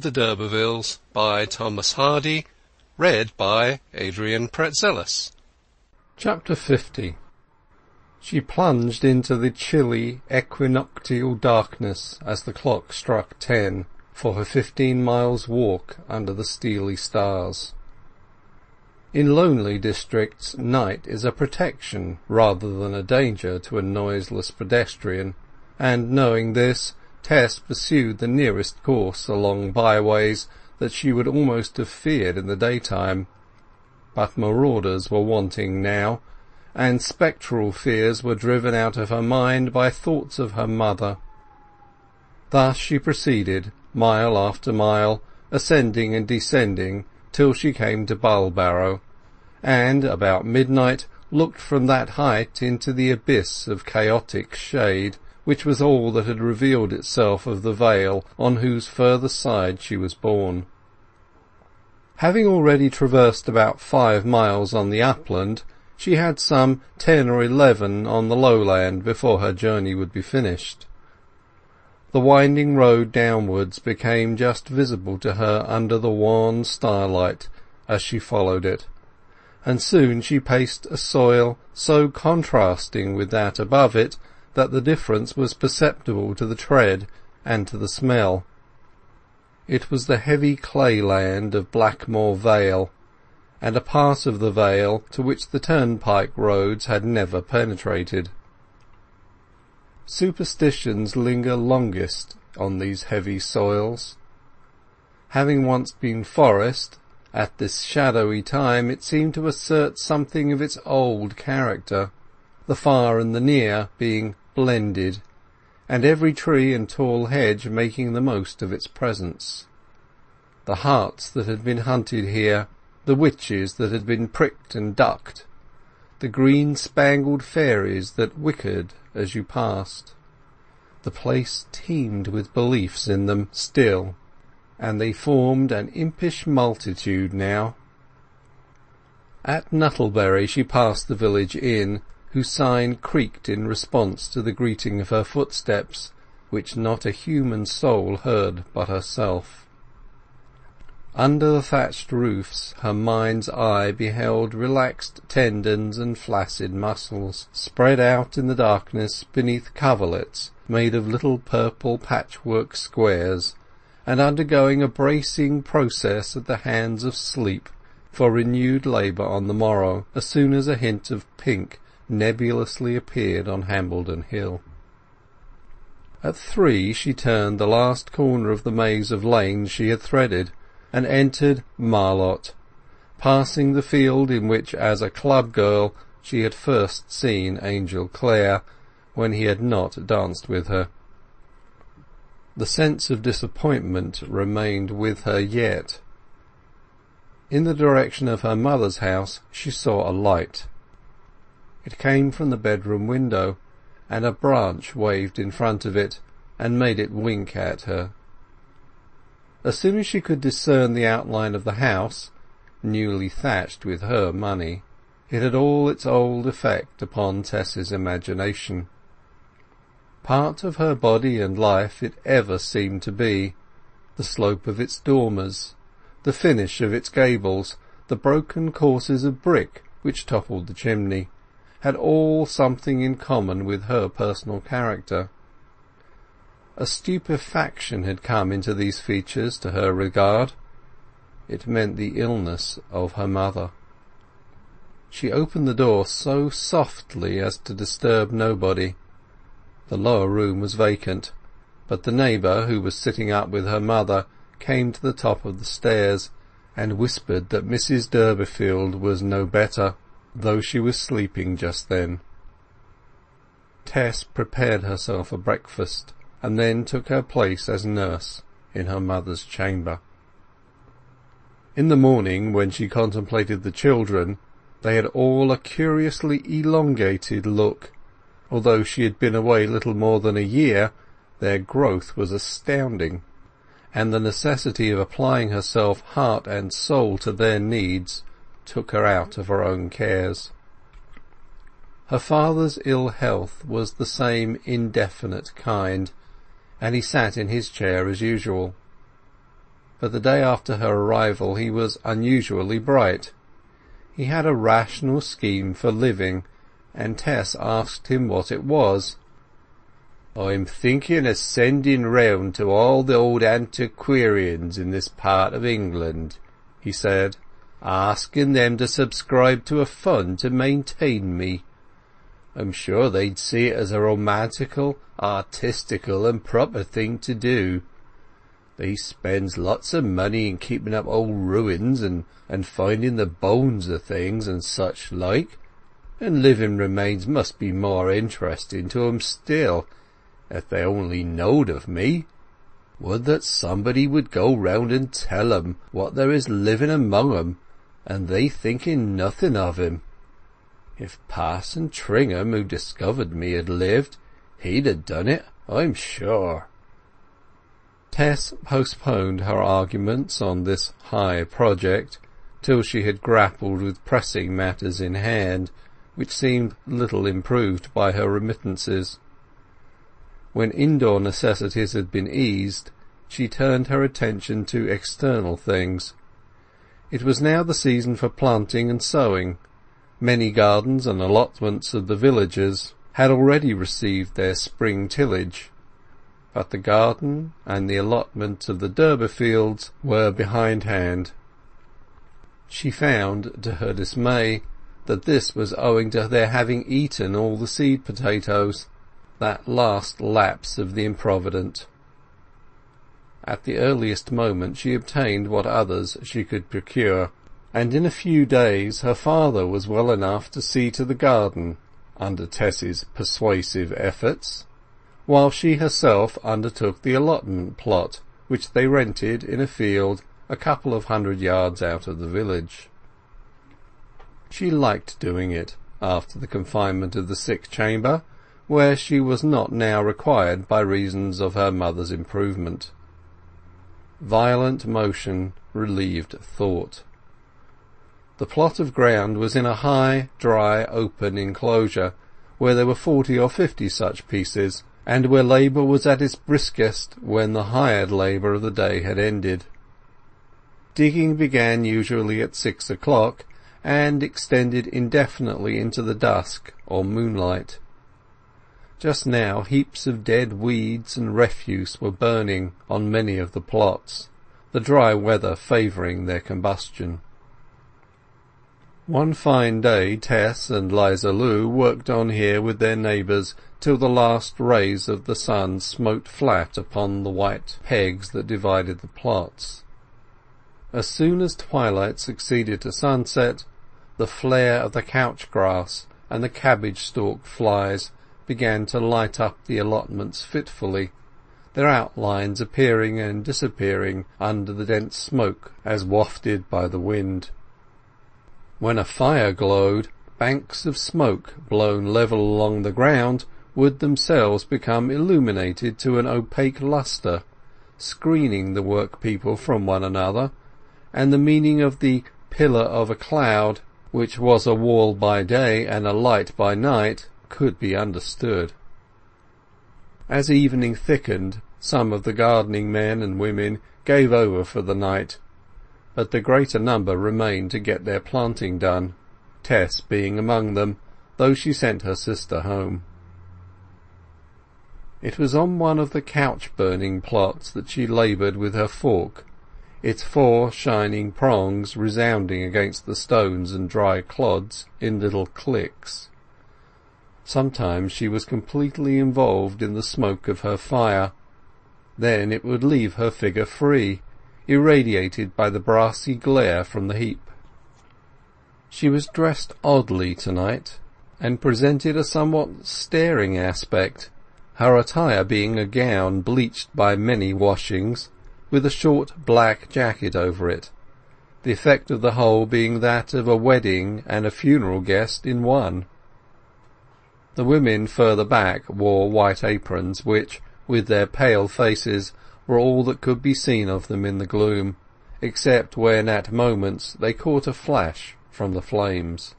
The D'Urbervilles by Thomas Hardy. Read by Adrian Pretzelis. Chapter 50. She plunged into the chilly equinoctial darkness as the clock struck 10 for her 15 miles walk under the steely stars. In lonely districts night is a protection rather than a danger to a noiseless pedestrian, and knowing this, Tess pursued the nearest course along byways that she would almost have feared in the daytime. But marauders were wanting now, and spectral fears were driven out of her mind by thoughts of her mother. Thus she proceeded, mile after mile, ascending and descending, till she came to Bulbarrow, and about midnight looked from that height into the abyss of chaotic shade, which was all that had revealed itself of the vale on whose further side she was born. Having already traversed about 5 miles on the upland, she had some 10 or 11 on the lowland before her journey would be finished. The winding road downwards became just visible to her under the wan starlight as she followed it, and soon she paced a soil so contrasting with that above it that the difference was perceptible to the tread and to the smell. It was the heavy clay land of Blackmoor Vale, and a part of the vale to which the turnpike roads had never penetrated. Superstitions linger longest on these heavy soils. Having once been forest, at this shadowy time it seemed to assert something of its old character, the far and the near being blended, and every tree and tall hedge making the most of its presence. The harts that had been hunted here, the witches that had been pricked and ducked, the green-spangled fairies that whickered as you passed. The place teemed with beliefs in them still, and they formed an impish multitude now. At Nuttlebury she passed the village inn, whose sign creaked in response to the greeting of her footsteps, which not a human soul heard but herself. Under the thatched roofs her mind's eye beheld relaxed tendons and flaccid muscles, spread out in the darkness beneath coverlets made of little purple patchwork squares, and undergoing a bracing process at the hands of sleep for renewed labour on the morrow, as soon as a hint of pink nebulously appeared on Hambledon Hill. At 3 she turned the last corner of the maze of lanes she had threaded, and entered Marlott, passing the field in which as a club girl she had first seen Angel Clare, when he had not danced with her. The sense of disappointment remained with her yet. In the direction of her mother's house she saw a light. It came from the bedroom window, and a branch waved in front of it and made it wink at her. As soon as she could discern the outline of the house, newly thatched with her money, it had all its old effect upon Tess's imagination. Part of her body and life it ever seemed to be, the slope of its dormers, the finish of its gables, the broken courses of brick which toppled the chimney, had all something in common with her personal character. A stupefaction had come into these features to her regard. It meant the illness of her mother. She opened the door so softly as to disturb nobody. The lower room was vacant, but the neighbour, who was sitting up with her mother, came to the top of the stairs, and whispered that Mrs. Durbeyfield was no better, though she was sleeping just then. Tess prepared herself a breakfast, and then took her place as nurse in her mother's chamber. In the morning, when she contemplated the children, they had all a curiously elongated look. Although she had been away little more than a year, their growth was astounding, and the necessity of applying herself heart and soul to their needs took her out of her own cares. Her father's ill health was the same indefinite kind, and he sat in his chair as usual. but the day after her arrival he was unusually bright. He had a rational scheme for living, and Tess asked him what it was. "I'm thinking of sending round to all the old antiquarians in this part of England," he said, "asking them to subscribe to a fund to maintain me. I'm sure they'd see it as a romantical, artistical and proper thing to do. They spends lots of money in keeping up old ruins and finding the bones of things and such like, and living remains must be more interesting to 'em still, if they only knowed of me. Would that somebody would go round and tell 'em what there is living among 'em, and they thinking nothing of him. If Parson Tringham, who discovered me, had lived, he'd have done it, I'm sure." Tess postponed her arguments on this high project till she had grappled with pressing matters in hand, which seemed little improved by her remittances. When indoor necessities had been eased, she turned her attention to external things. It was now the season for planting and sowing. Many gardens and allotments of the villagers had already received their spring tillage, but the garden and the allotment of the Urbervilles were behindhand. She found, to her dismay, that this was owing to their having eaten all the seed potatoes, that last lapse of the improvident. At the earliest moment she obtained what others she could procure, and in a few days her father was well enough to see to the garden, under Tess's persuasive efforts, while she herself undertook the allotment plot, which they rented in a field a couple of 100 yards out of the village. She liked doing it, after the confinement of the sick chamber, where she was not now required by reasons of her mother's improvement. Violent motion relieved thought. The plot of ground was in a high, dry, open enclosure, where there were 40 or 50 such pieces, and where labour was at its briskest when the hired labour of the day had ended. Digging began usually at 6 o'clock, and extended indefinitely into the dusk or moonlight. Just now heaps of dead weeds and refuse were burning on many of the plots, the dry weather favouring their combustion. One fine day Tess and 'Liza Lu worked on here with their neighbours till the last rays of the sun smote flat upon the white pegs that divided the plots. As soon as twilight succeeded to sunset, the flare of the couch grass and the cabbage-stalk flies began to light up the allotments fitfully, their outlines appearing and disappearing under the dense smoke as wafted by the wind. When a fire glowed, banks of smoke blown level along the ground would themselves become illuminated to an opaque lustre, screening the workpeople from one another, and the meaning of the pillar of a cloud, which was a wall by day and a light by night, could be understood. As evening thickened, some of the gardening men and women gave over for the night, but the greater number remained to get their planting done, Tess being among them, though she sent her sister home. It was on one of the couch-burning plots that she laboured with her fork, its 4 shining prongs resounding against the stones and dry clods in little clicks. Sometimes she was completely involved in the smoke of her fire, then it would leave her figure free, irradiated by the brassy glare from the heap. She was dressed oddly tonight, and presented a somewhat staring aspect, her attire being a gown bleached by many washings, with a short black jacket over it, the effect of the whole being that of a wedding and a funeral guest in one. The women further back wore white aprons, which, with their pale faces, were all that could be seen of them in the gloom, except when at moments they caught a flash from the flames.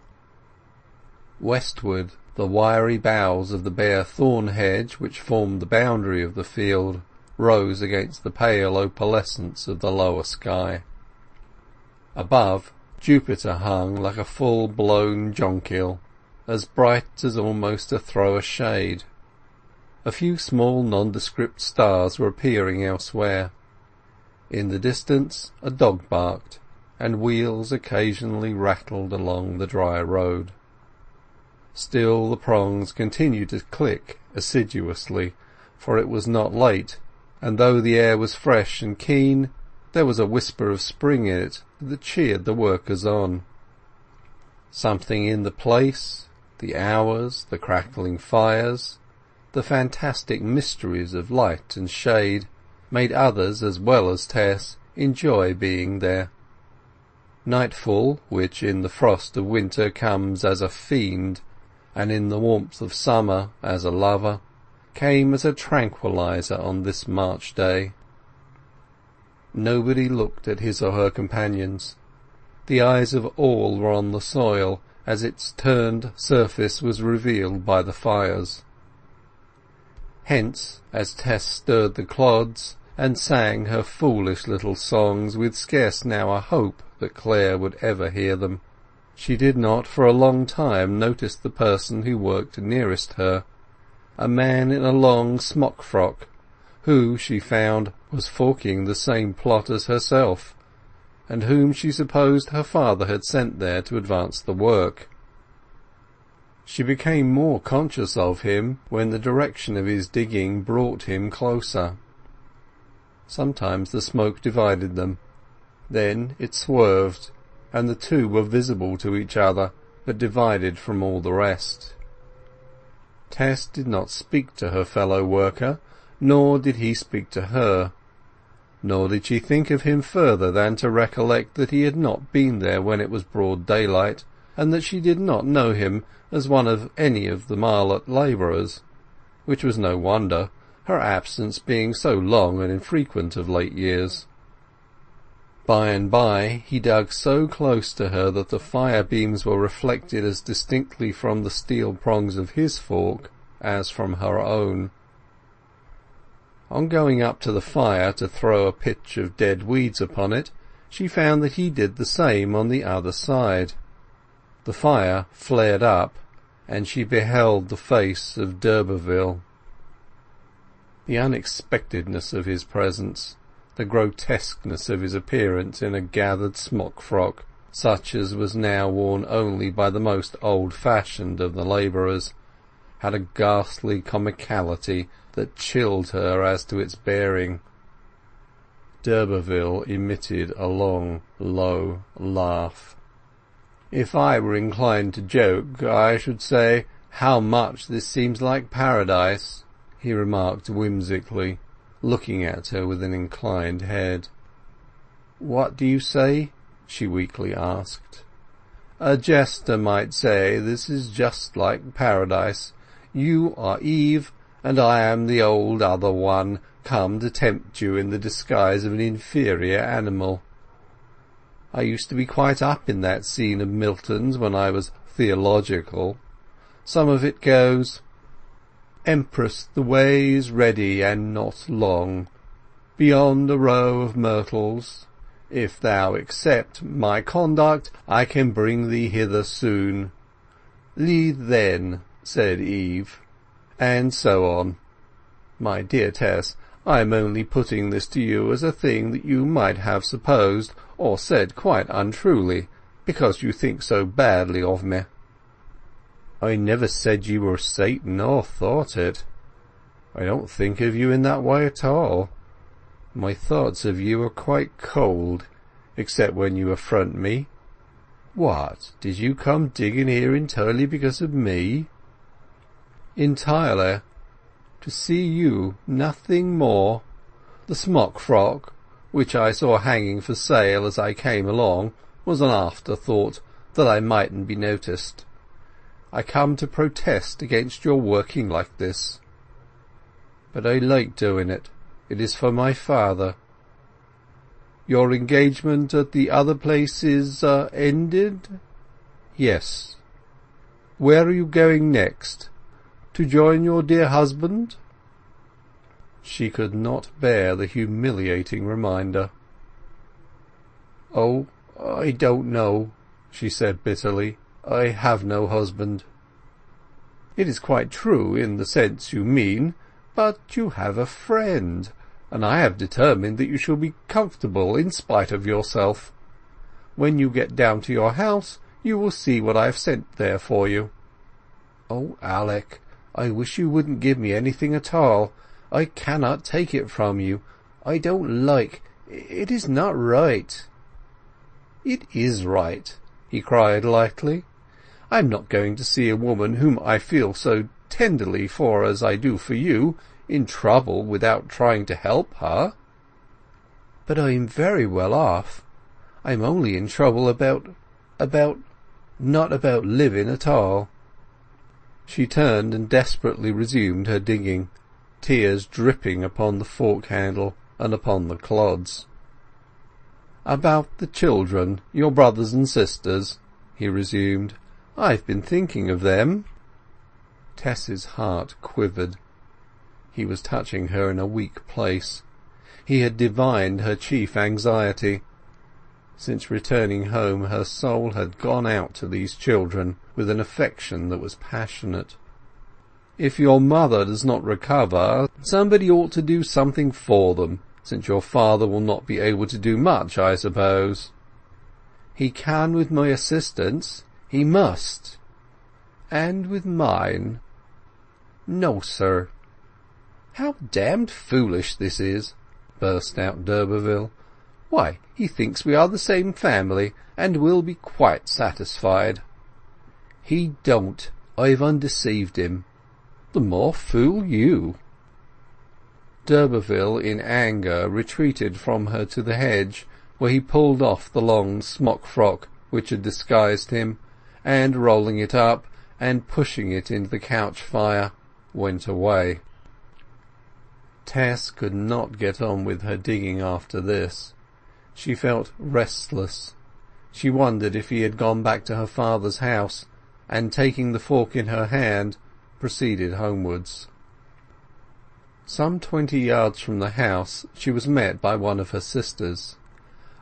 Westward, the wiry boughs of the bare thorn hedge which formed the boundary of the field rose against the pale opalescence of the lower sky. Above, Jupiter hung like a full-blown jonquil, as bright as almost to throw a shade. A few small nondescript stars were appearing elsewhere. In the distance a dog barked, and wheels occasionally rattled along the dry road. Still the prongs continued to click assiduously, for it was not late, and though the air was fresh and keen, there was a whisper of spring in it that cheered the workers on. Something in the place, the hours, the crackling fires, the fantastic mysteries of light and shade, made others as well as Tess enjoy being there. Nightfall, which in the frost of winter comes as a fiend, and in the warmth of summer as a lover, came as a tranquilizer on this March day. Nobody looked at his or her companions. The eyes of all were on the soil as its turned surface was revealed by the fires. Hence, as Tess stirred the clods and sang her foolish little songs with scarce now a hope that Clare would ever hear them, she did not for a long time notice the person who worked nearest her, a man in a long smock frock, who, she found, was forking the same plot as herself, and whom she supposed her father had sent there to advance the work. She became more conscious of him when the direction of his digging brought him closer. Sometimes the smoke divided them, then it swerved, and the two were visible to each other, but divided from all the rest. Tess did not speak to her fellow worker, nor did he speak to her, nor did she think of him further than to recollect that he had not been there when it was broad daylight, and that she did not know him as one of any of the Marlott labourers, which was no wonder, her absence being so long and infrequent of late years. By and by he dug so close to her that the fire beams were reflected as distinctly from the steel prongs of his fork as from her own. On going up to the fire to throw a pitch of dead weeds upon it, she found that he did the same on the other side. The fire flared up, and she beheld the face of d'Urberville. The unexpectedness of his presence, the grotesqueness of his appearance in a gathered smock frock, such as was now worn only by the most old-fashioned of the labourers, had a ghastly comicality that chilled her as to its bearing. D'Urberville emitted a long, low laugh. "If I were inclined to joke, I should say, 'How much this seems like paradise,'" he remarked whimsically, looking at her with an inclined head. "What do you say?" she weakly asked. "A jester might say this is just like paradise. You are Eve, and I am the old other one, come to tempt you in the disguise of an inferior animal. I used to be quite up in that scene of Milton's when I was theological. Some of it goes: Empress, the way is ready and not long, beyond a row of myrtles. If thou accept my conduct, I can bring thee hither soon. Lead then, said Eve, and so on. My dear Tess, I am only putting this to you as a thing that you might have supposed, or said quite untruly, because you think so badly of me." "I never said you were Satan, or thought it. I don't think of you in that way at all. My thoughts of you are quite cold, except when you affront me. What, did you come digging here entirely because of me?" "Entirely. To see you, nothing more. The smock frock, which I saw hanging for sale as I came along, was an afterthought, that I mightn't be noticed. I come to protest against your working like this." "But I like doing it. It is for my father." "Your engagement at the other place is ended?" "Yes." "Where are you going next? To join your dear husband?" She could not bear the humiliating reminder. "Oh, I don't know," she said bitterly. "I have no husband." "It is quite true in the sense you mean, but you have a friend, and I have determined that you shall be comfortable in spite of yourself. When you get down to your house you will see what I have sent there for you." "Oh, Alec, I wish you wouldn't give me anything at all. I cannot take it from you. I don't like... It is not right." "It is right," he cried lightly. "I am not going to see a woman whom I feel so tenderly for as I do for you, in trouble without trying to help her." "But I am very well off. I am only in trouble not about living at all." She turned and desperately resumed her digging, tears dripping upon the fork handle and upon the clods. "About the children, your brothers and sisters," he resumed. "I've been thinking of them." Tess's heart quivered. He was touching her in a weak place. He had divined her chief anxiety. Since returning home her soul had gone out to these children with an affection that was passionate. "If your mother does not recover, somebody ought to do something for them, since your father will not be able to do much, I suppose." "He can with my assistance. He must." "And with mine." "No, sir." "How damned foolish this is!" burst out d'Urberville. "Why, he thinks we are the same family, and will be quite satisfied." "He don't. I've undeceived him." "The more fool you." D'Urberville in anger retreated from her to the hedge, where he pulled off the long smock frock which had disguised him, and rolling it up and pushing it into the couch fire, went away. Tess could not get on with her digging after this. She felt restless. She wondered if he had gone back to her father's house, and taking the fork in her hand proceeded homewards. Some 20 yards from the house she was met by one of her sisters.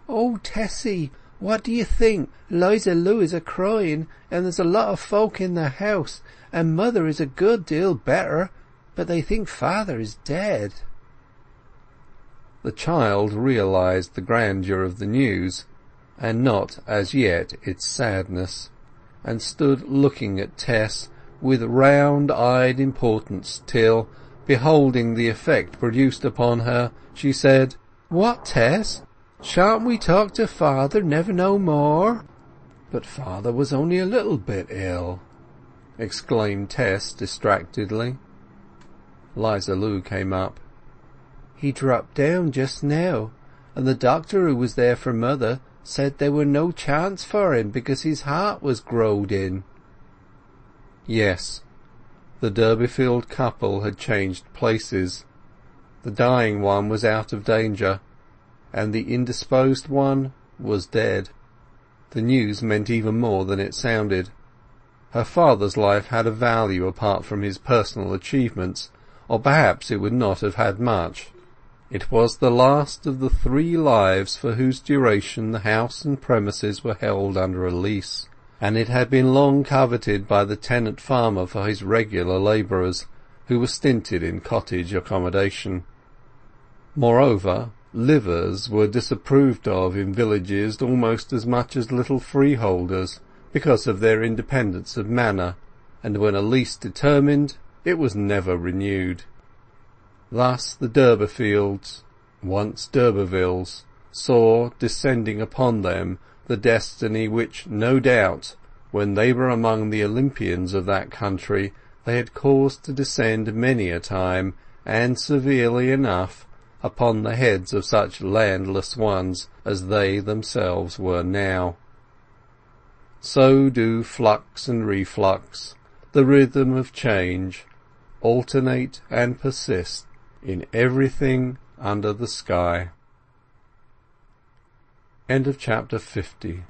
"Oh, Tessie, what do you think? Liza Lou is a-crying, and there's a lot of folk in the house, and mother is a good deal better, but they think father is dead." The child realized the grandeur of the news, and not as yet its sadness, and stood looking at Tess with round-eyed importance till, beholding the effect produced upon her, she said, "What, Tess? Shan't we talk to father never no more?" "But father was only a little bit ill," exclaimed Tess distractedly. Liza Lou came up. "He dropped down just now, and the doctor who was there for mother said there were no chance for him because his heart was growed in." Yes, the Durbeyfield couple had changed places. The dying one was out of danger, and the indisposed one was dead. The news meant even more than it sounded. Her father's life had a value apart from his personal achievements, or perhaps it would not have had much. It was the last of the 3 lives for whose duration the house and premises were held under a lease, and it had been long coveted by the tenant farmer for his regular labourers, who were stinted in cottage accommodation. Moreover, livers were disapproved of in villages almost as much as little freeholders, because of their independence of manner, and when a lease determined, it was never renewed. Thus the Durbeyfields, once d'Urbervilles, saw descending upon them the destiny which, no doubt, when they were among the Olympians of that country, they had caused to descend many a time, and severely enough, upon the heads of such landless ones as they themselves were now. So do flux and reflux, the rhythm of change, alternate and persist in everything under the sky. End of chapter 50.